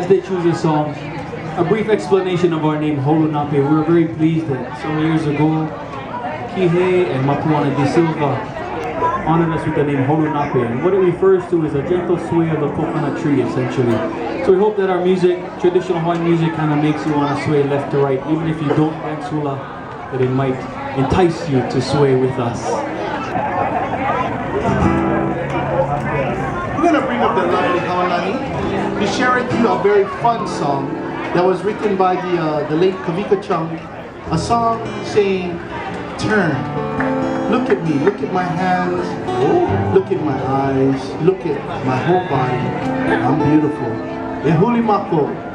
as they choose a song, a brief explanation of our name, Holunape. We were very pleased that some years ago, Kihei and Mapuana DeSilva honored us with the name Holunape, and what it refers to is a gentle sway of the coconut tree, essentially. So we hope that our music, traditional Hawaiian music, kind of makes you want to sway left to right, even if you don't dance hula, that it might entice you to sway with us. We're going to bring up the lovely Haunani to share with you a very fun song that was written by the late Kavika Chung, a song saying, turn. Look at me, look at my hands, look at my eyes, look at my whole body. I'm beautiful. Huli Makou.